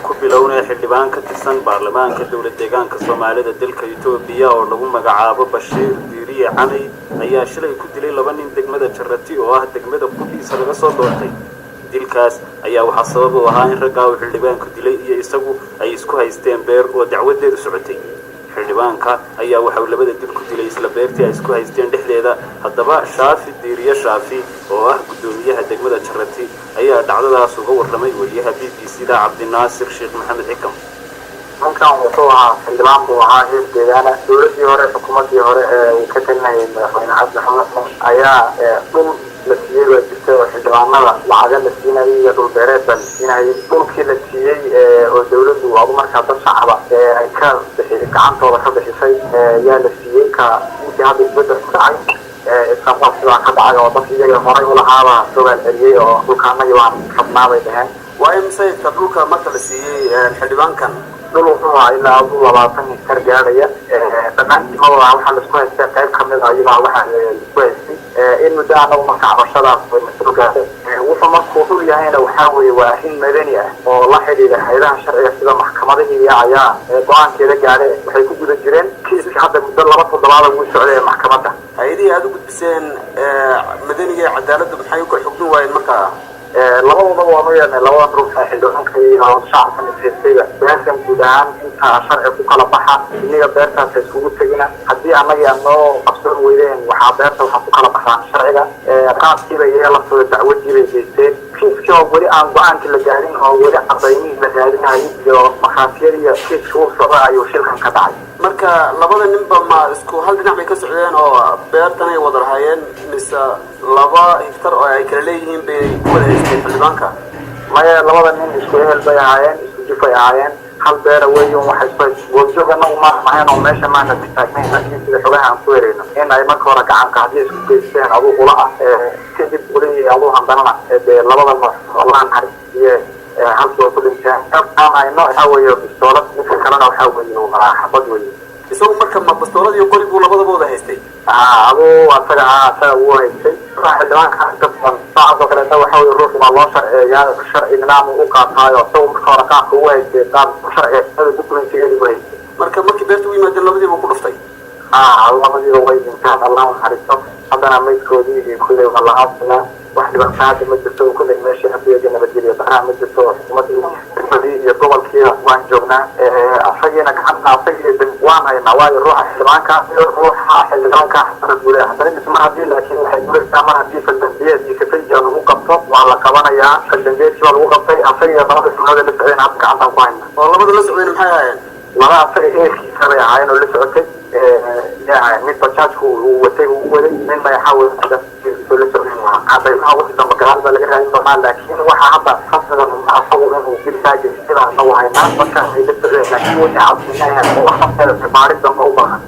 ku bilowna xildhibaan ka tirsan baarlamaanka dawlad deegaanka Soomaalida dalka Itoobiya oo lagu magacaabo Bashiir Diiriye Cali ayaa shilay ku dilay laba nin degmada Jarati oo ah degmada Qudhiisa laga soo doortay. dilkaas ayaa waxa sabab u ahaa in ragga uu xildhibaanku dilay iyo isagu ay isku haysteen beer oo dacwadeedu socotay. xildhibaanka ayaa waxa uu labada dil ku dilay isla beertii ay isku haysteen dhexdeeda. haddaba Shaafi Diiriye Shaafi oo ah gudoomiyaha degmada Jarati ayaa dhacdadaas uga warramay wariyaha BBC-da Cabdinaasir Sheekh Maxamed Xikam. halkan wuxuu ahaa xildhibaan buu ahaa heer deegaana dowladii hore xukuumadii hore uu ka talinayay madaxweyne Cabdi Xasan ayaa dhul la siiyay oo jirtay oo xildhibaanada lacaga la siinayay iyo dhul beereed la siinayay dhulkii la siiyay oo dowladdu ugu markaa dad shacaba ay ka gacantooda ka bixisay yaa la siiyay ka intii hadda isbedel ku dhacay isqabqab sidaa ka dhacay oo dadkii iyaga horay u lahaaba soo celceliyey oo dhulkaanagii waan rabnaabay dhaheen. waa imse dhulka marka la siiyey xildhibaankan dhul wuxuu ahaa ilaa 20 hektar gaadhaya dhammaantii waxaa la isku haystay qayb ka mid ah iyagaa waxaa la isku haystay in muddo anagu marka cabashadaas way mas'uul gaadhay wuxuu markuu dhul yahayna waxaa weeye waa arrin madani ah oo la xidhiidha hay'adaha sharciga sida maxkamadihii ayaa go-aankeeda gaadhay waxay ku guda jireen kiiskii hadda muddo 2 toddobaad ugu socday maxkamadda. hay'adihii aad u gudbiseen madaniga iyo cadaaladda maxay u kala xukmin waayeen markaa labadaba waanu yeelnay labada ruux xildhibaanka iyo shacabka midhaystayba beertan guud ahaan inta sharci ku kala baxa iniga beertaas iskugu tegina haddii annaga aan noo qabsoon weydeen waxaa beerta waxaa ku kala baxaan sharciga qaadkiiba iyaga laftooda dacwadiibay geysteen kiiskii oo weli aan go-aankii la gaadhin oo weli cadaymihii la raadinayay iyo markhaatiyada iyo kiiska uu socda ayuu shilkan ka dhacay. marka labada ninba ma isku hal dhinac bay ka socdeen oo beertan ay wada lahaayeen mise 2 hektar oo ay kala leeyihiin bay ku wada haysteen xildhibaanka? maya labada nin isku ehel bay ahaayeen isku jifay ahaayeen hal beera weeyun waxay isku goobjoogana uma ahayn oo meesha maanta taagnayn laakiin sida xogaha aan ku weerayno in ay marka hore gacanka haddii isku geysteen aduu ula ah kadib ulihii aduu handanana dee labada nooc allaan hari iyo halkii ku dhinteen aan ayno waxaa weeye bistoolad midka kalena waxaa weeye waa xabad weeye. isagu marka ma bistoolad iyo qori buu labadaba wada haystay? aduu asaga uu haystay xildhibaanka inta badan saacadoo kaleeta waxaa weeye ruux baa loo sharciyaa sharci nidaam u qaataayo isagu marka hore qaabka ugu haystay qaab sharci dokumentigeedi u haystay. markii beerta u yimaadeen labadiiba ku dhuftay? labadiiba way dhintaan allah naxariisto haddana maydkoodii iyo kuley waa la aasina wax dhibaatada ma jirto kuley meeshii xafiyaga nabadgelyo daraa ma jirto xukuumadii iyo gobolkii waan joognaa asagiina gacanta asagii waan haynaa waayo ruuxa xildhibaanka xasana guule haddana dhisma haddii laakiin waxay gulaysaa mar haddii faldambiyeed iyo kafayja lagu qabto waa la qabanayaa faldambiyeedkii waa lagu qabtay asagiiyo labada xubnood la socdeen hadda gacantaan ku haynaa. oo labada la socdeen maxay ahaayeen? laba asaga ehelkiisa bay ahaayeen oo la socotay mid bajaajku uu watay uu waday nin magaxaa la socdeen cadaymaha wixii dambe gadaal baa laga raadin doonaa laakiin waxaa hadda khasrigan asagu inuu dilkaa geystay baan nagu haynaa markaas ay la socdeen laakiin wixii cabsinayaan oo wax baari dambe u baahan